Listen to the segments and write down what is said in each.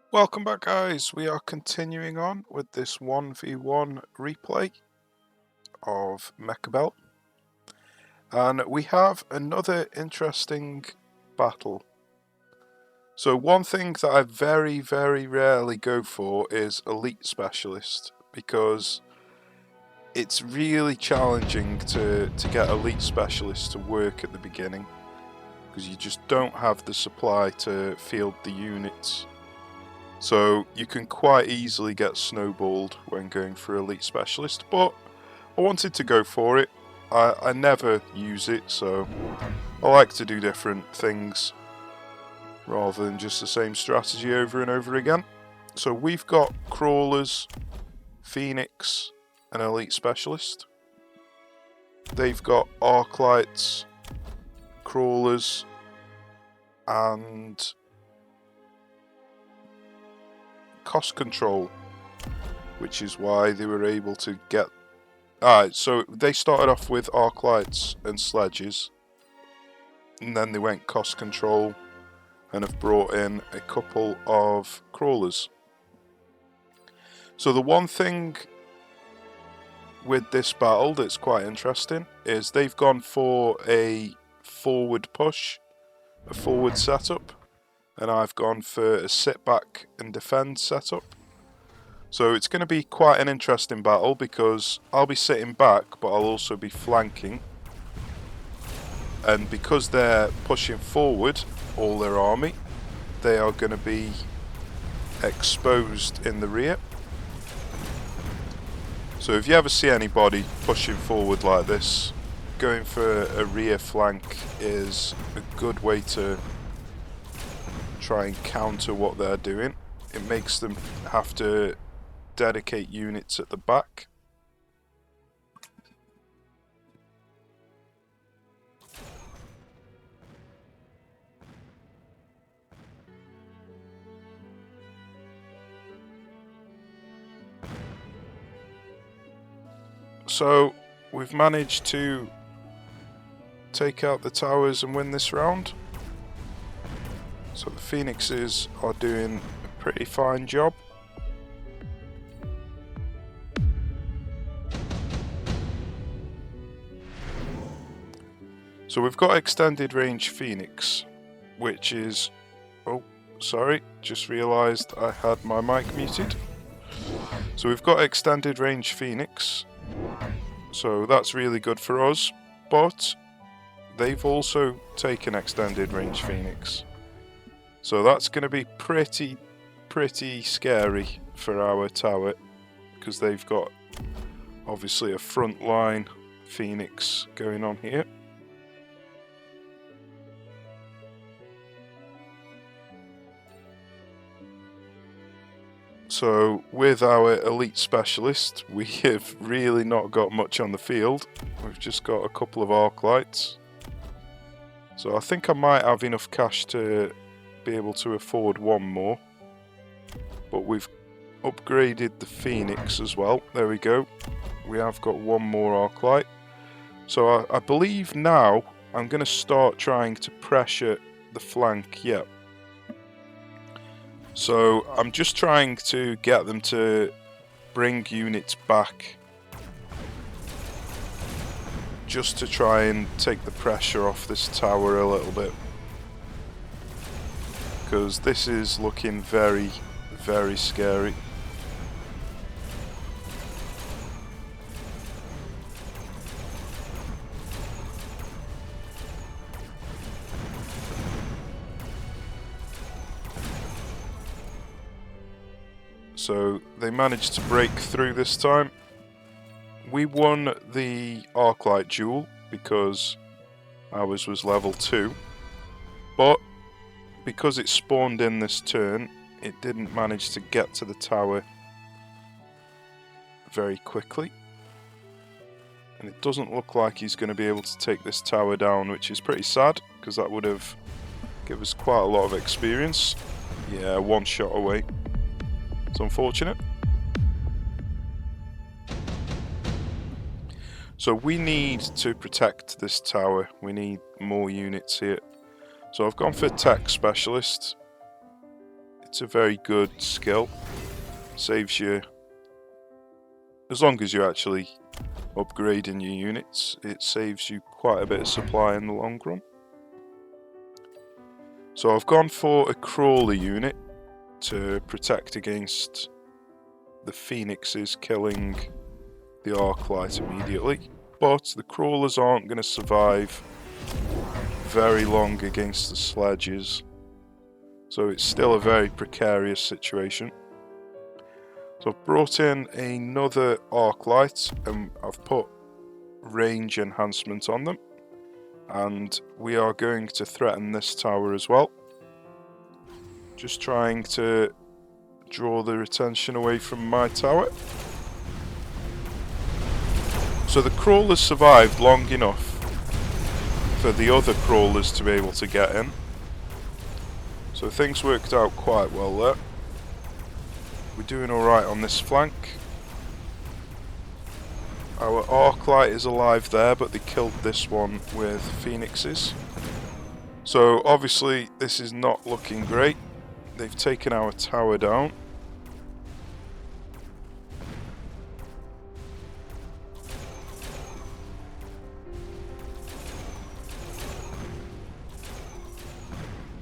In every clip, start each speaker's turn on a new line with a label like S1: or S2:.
S1: Welcome back, guys. We are continuing on with this 1v1 replay of Mechabellum, and we have another interesting battle. So one thing that I very rarely go for is Elite Specialist, because it's really challenging to get Elite Specialist to work at the beginning, because you just don't have the supply to field the units. So you can quite easily get snowballed when going for Elite Specialist, but I wanted to go for it. I never use it, so I like to do different things rather than just the same strategy over and over again. So we've got Crawlers, Phoenix, and Elite Specialist. They've got Arclights, Crawlers, and Cost Control, which is why they were able to get... so they started off with Arclights and Sledges, and then they went Cost Control and have brought in a couple of Crawlers. So the one thing with this battle that's quite interesting is they've gone for a forward push, a forward setup, and I've gone for a sit back and defend setup. So it's going to be quite an interesting battle because I'll be sitting back, but I'll also be flanking. And because they're pushing forward all their army, they are going to be exposed in the rear. So if you ever see anybody pushing forward like this, going for a rear flank is a good way to try and counter what they're doing. It makes them have to dedicate units at the back. So we've managed to take out the towers and win this round. So the Phoenixes are doing a pretty fine job. So we've got extended range Phoenix, which is... oh, sorry, just realised I had my mic muted. So we've got extended range Phoenix, so that's really good for us, but they've also taken extended range Phoenix. So that's going to be pretty scary for our tower, because they've got obviously a front line Phoenix going on here. So with our Elite Specialist, we have really not got much on the field. We've just got a couple of Arclights. So I think I might have enough cash to be able to afford one more. But we've upgraded the Phoenix as well. There we go. We have got one more Arclight. So I believe now I'm going to start trying to pressure the flank. Yeah. So I'm just trying to get them to bring units back, just to try and take the pressure off this tower a little bit, because this is looking very scary. So they managed to break through this time. We won the Arclight duel because ours was level 2, but because it spawned in this turn, it didn't manage to get to the tower very quickly. And it doesn't look like he's going to be able to take this tower down, which is pretty sad, because that would have given us quite a lot of experience. Yeah, one shot away. It's unfortunate. So we need to protect this tower. We need more units here. So I've gone for Tech Specialist. It's a very good skill. Saves you, as long as you're actually upgrading your units, it saves you quite a bit of supply in the long run. So I've gone for a crawler unit to protect against the phoenixes killing the arclight immediately, but the crawlers aren't going to survive very long against the sledges, so it's still a very precarious situation. So I've brought in another arclight and I've put range enhancement on them, and we are going to threaten this tower as well, just trying to draw the attention away from my tower. So the crawlers survived long enough for the other crawlers to be able to get in, so things worked out quite well there. We're doing alright on this flank. Our arclight is alive there, but they killed this one with phoenixes. So obviously this is not looking great. They've taken our tower down.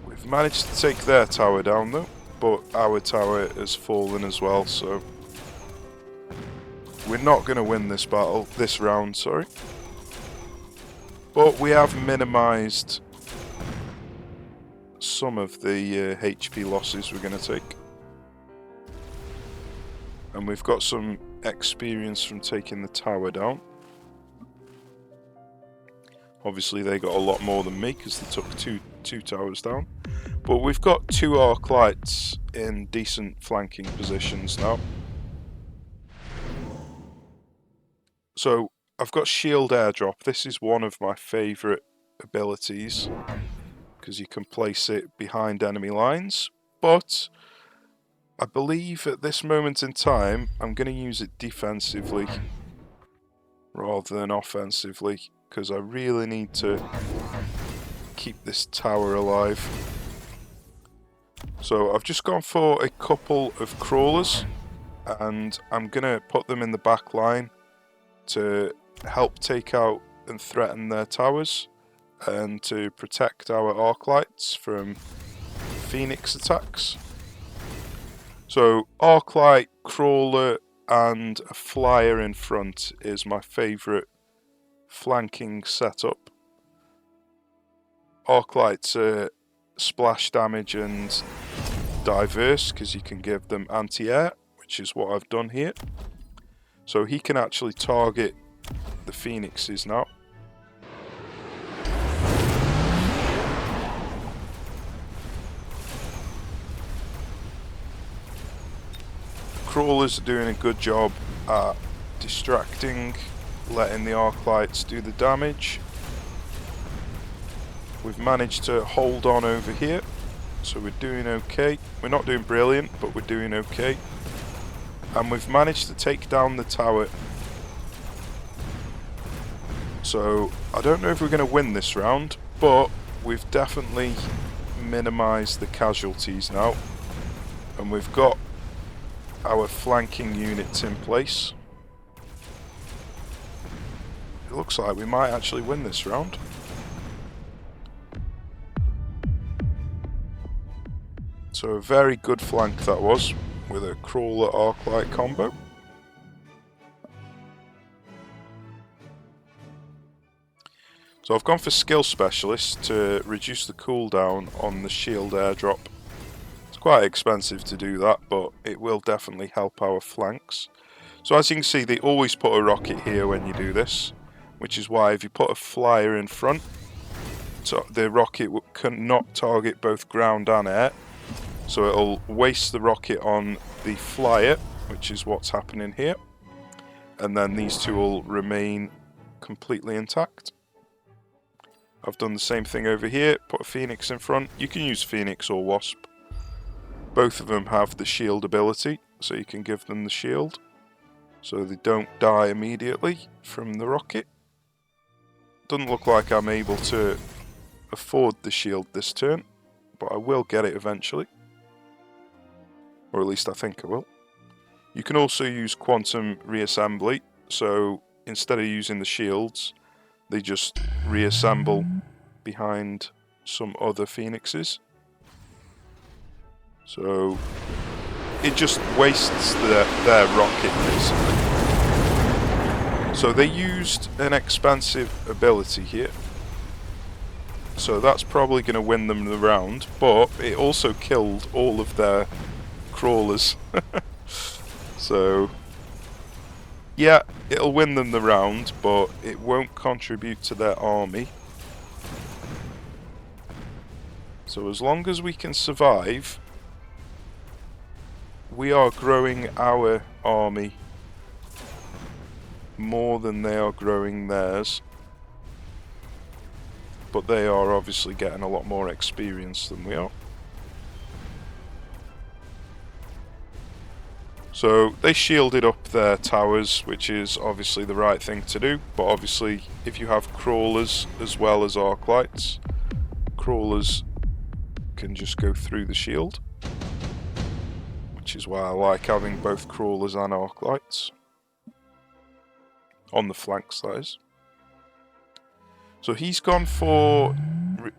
S1: We've managed to take their tower down though, but our tower has fallen as well, so we're not going to win this round, sorry. But we have minimised some of the HP losses we're going to take. And we've got some experience from taking the tower down. Obviously they got a lot more than me because they took two towers down. But we've got two arclights in decent flanking positions now. So I've got shield airdrop. This is one of my favourite abilities because you can place it behind enemy lines. But I believe at this moment in time I'm going to use it defensively rather than offensively, because I really need to keep this tower alive. So I've just gone for a couple of crawlers and I'm going to put them in the back line to help take out and threaten their towers and to protect our arclights from phoenix attacks. So arclight, crawler and a flyer in front is my favourite flanking setup. Arclights are splash damage and diverse because you can give them anti-air, which is what I've done here. So he can actually target the phoenixes now. Crawlers are doing a good job at distracting, letting the arclights do the damage. We've managed to hold on over here, so we're doing okay. We're not doing brilliant, but we're doing okay. And we've managed to take down the tower. So I don't know if we're going to win this round, but we've definitely minimised the casualties now. And we've got our flanking units in place. It looks like we might actually win this round. So a very good flank that was, with a crawler arclight combo. So I've gone for skill specialist to reduce the cooldown on the shield airdrop. It's quite expensive to do that, but it will definitely help our flanks. So as you can see, they always put a rocket here when you do this, which is why if you put a flyer in front, so the rocket cannot target both ground and air. So it'll waste the rocket on the flyer, which is what's happening here. And then these two will remain completely intact. I've done the same thing over here, put a phoenix in front. You can use phoenix or wasp. Both of them have the shield ability, so you can give them the shield, so they don't die immediately from the rocket. Doesn't look like I'm able to afford the shield this turn, but I will get it eventually. Or at least I think I will. You can also use quantum reassembly, so instead of using the shields, they just reassemble behind some other phoenixes. So it just wastes their rocket, basically. So they used an expansive ability here. So that's probably going to win them the round, but it also killed all of their crawlers. So, yeah, it'll win them the round, but it won't contribute to their army. So as long as we can survive, we are growing our army more than they are growing theirs. But they are obviously getting a lot more experience than we are. So they shielded up their towers, which is obviously the right thing to do, but obviously if you have crawlers as well as arclights, crawlers can just go through the shield, which is why I like having both crawlers and arclights on the flanks, that is. So he's gone for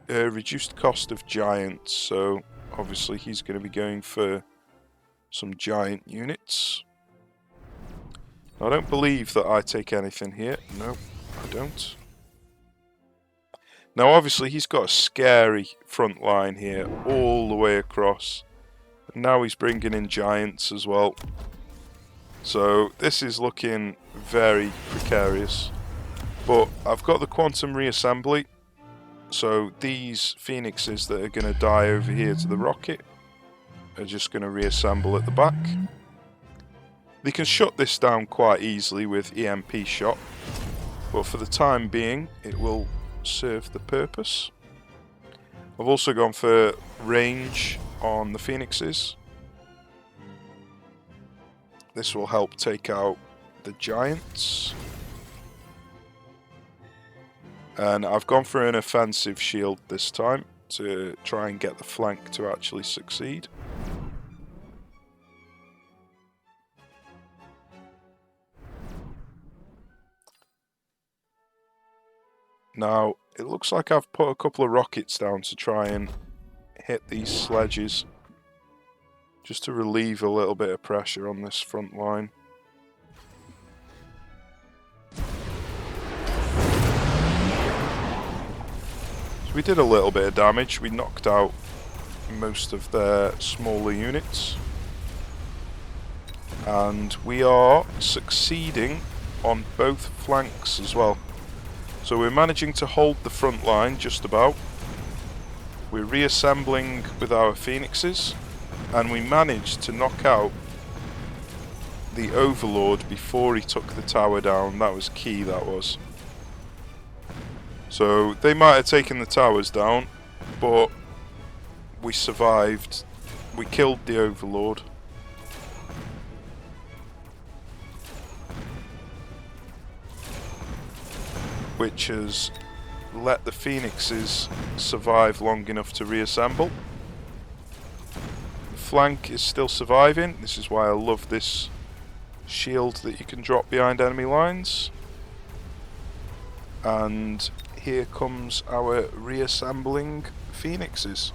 S1: reduced cost of giants, so obviously he's going to be going for some giant units. I don't believe that I take anything here. No, I don't. Now obviously he's got a scary front line here all the way across. And now he's bringing in giants as well. So this is looking very precarious. But I've got the quantum reassembly. So these phoenixes that are going to die over here to the rocket are just going to reassemble at the back. They can shut this down quite easily with EMP shot, but for the time being it will serve the purpose. I've also gone for range on the phoenixes. This will help take out the giants. And I've gone for an offensive shield this time to try and get the flank to actually succeed. Now, it looks like I've put a couple of rockets down to try and hit these sledges, just to relieve a little bit of pressure on this front line. So we did a little bit of damage. We knocked out most of their smaller units. And we are succeeding on both flanks as well. So we're managing to hold the front line just about. We're reassembling with our phoenixes, and we managed to knock out the Overlord before he took the tower down. That was key, that was. So they might have taken the towers down, but we survived. We killed the Overlord. Which has let the phoenixes survive long enough to reassemble. The flank is still surviving. This is why I love this shield that you can drop behind enemy lines. And here comes our reassembling phoenixes.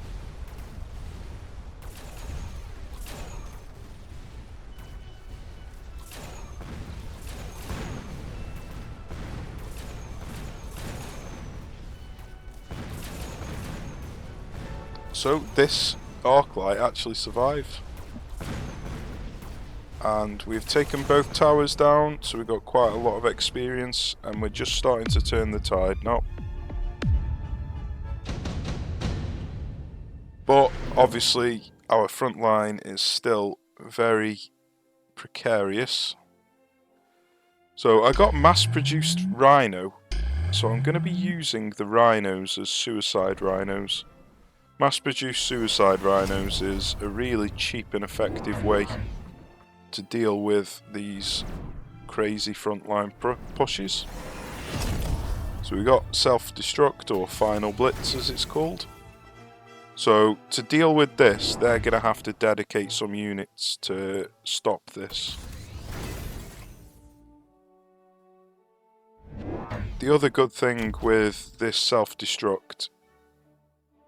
S1: So this arclight actually survived. And we've taken both towers down, so we've got quite a lot of experience, and we're just starting to turn the tide now. But obviously our front line is still very precarious. So I got mass-produced rhino, so I'm going to be using the rhinos as suicide rhinos. Mass-produced suicide rhinos is a really cheap and effective way to deal with these crazy frontline pushes. So we got self-destruct, or final blitz as it's called. So to deal with this, they're going to have to dedicate some units to stop this. The other good thing with this self-destruct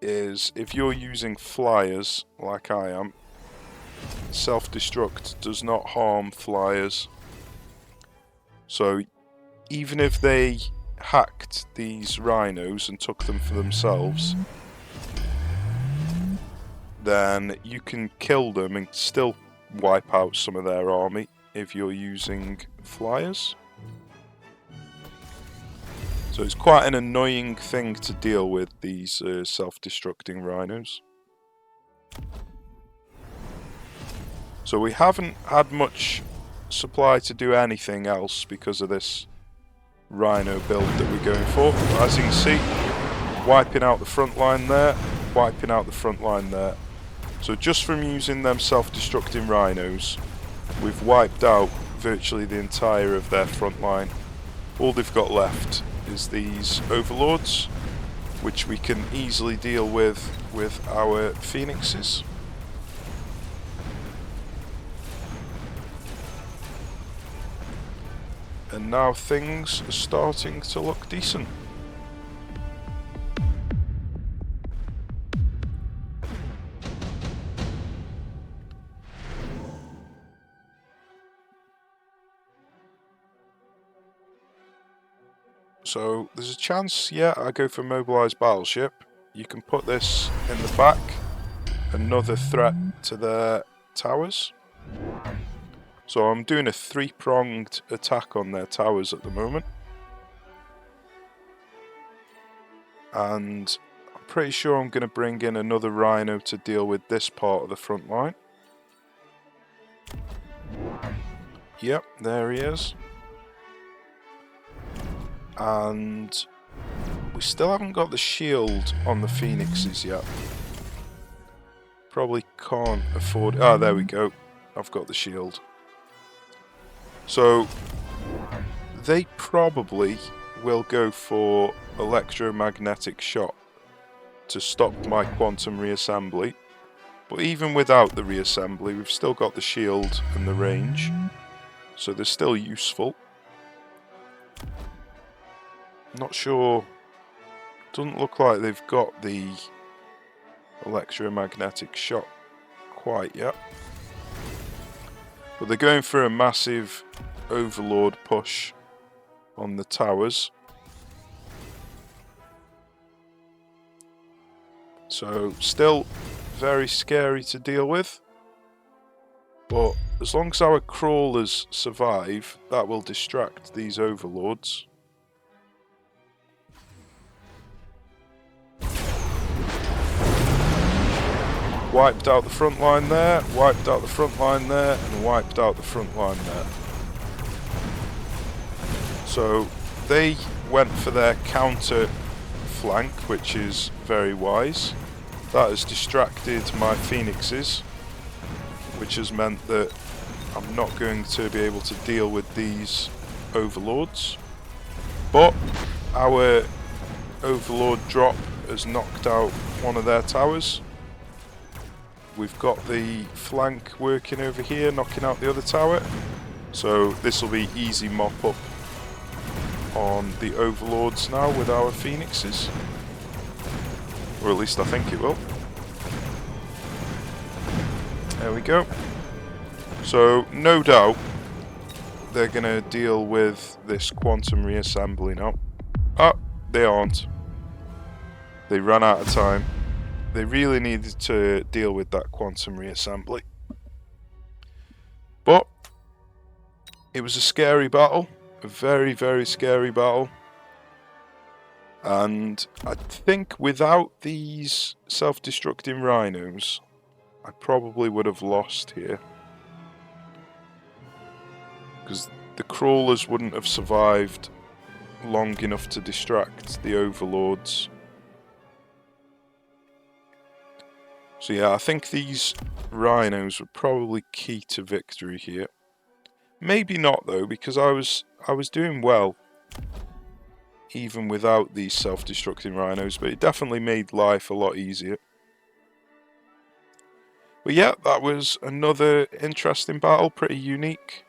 S1: is if you're using flyers, like I am, self-destruct does not harm flyers. So even if they hacked these rhinos and took them for themselves, then you can kill them and still wipe out some of their army if you're using flyers. So it's quite an annoying thing to deal with, these self-destructing rhinos. So we haven't had much supply to do anything else because of this rhino build that we're going for. As you can see, wiping out the front line there, wiping out the front line there. So just from using them self-destructing rhinos, we've wiped out virtually the entire of their front line. All they've got left is these overlords, which we can easily deal with our phoenixes. And now things are starting to look decent. So there's a chance, yeah, I go for mobilised battleship. You can put this in the back, another threat to their towers. So I'm doing a three-pronged attack on their towers at the moment. And I'm pretty sure I'm going to bring in another rhino to deal with this part of the front line. Yep, there he is. And we still haven't got the shield on the phoenixes yet. Probably can't afford... Ah, there we go. I've got the shield. So they probably will go for electromagnetic shot to stop my quantum reassembly. But even without the reassembly, we've still got the shield and the range. So they're still useful. Not sure, doesn't look like they've got the electromagnetic shot quite yet. But they're going for a massive overlord push on the towers. So still very scary to deal with. But as long as our crawlers survive, that will distract these overlords. Wiped out the front line there, wiped out the front line there, and wiped out the front line there. So they went for their counter flank, which is very wise. That has distracted my phoenixes, which has meant that I'm not going to be able to deal with these overlords. But our overlord drop has knocked out one of their towers. We've got the flank working over here, knocking out the other tower. So this will be easy mop up on the overlords now with our phoenixes. Or at least I think it will. There we go. So no doubt they're going to deal with this quantum reassembly now. Ah, they aren't. They ran out of time. They really needed to deal with that quantum reassembly. But it was a scary battle. A very, very scary battle. And I think without these self-destructing rhinos, I probably would have lost here. Because the crawlers wouldn't have survived long enough to distract the overlords. So yeah, I think these rhinos were probably key to victory here. Maybe not though, because I was doing well even without these self-destructing rhinos, but it definitely made life a lot easier. But yeah, that was another interesting battle, pretty unique.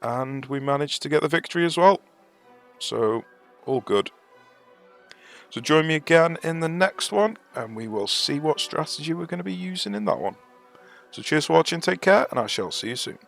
S1: And we managed to get the victory as well. So, all good. So join me again in the next one, and we will see what strategy we're going to be using in that one. So cheers for watching, take care, and I shall see you soon.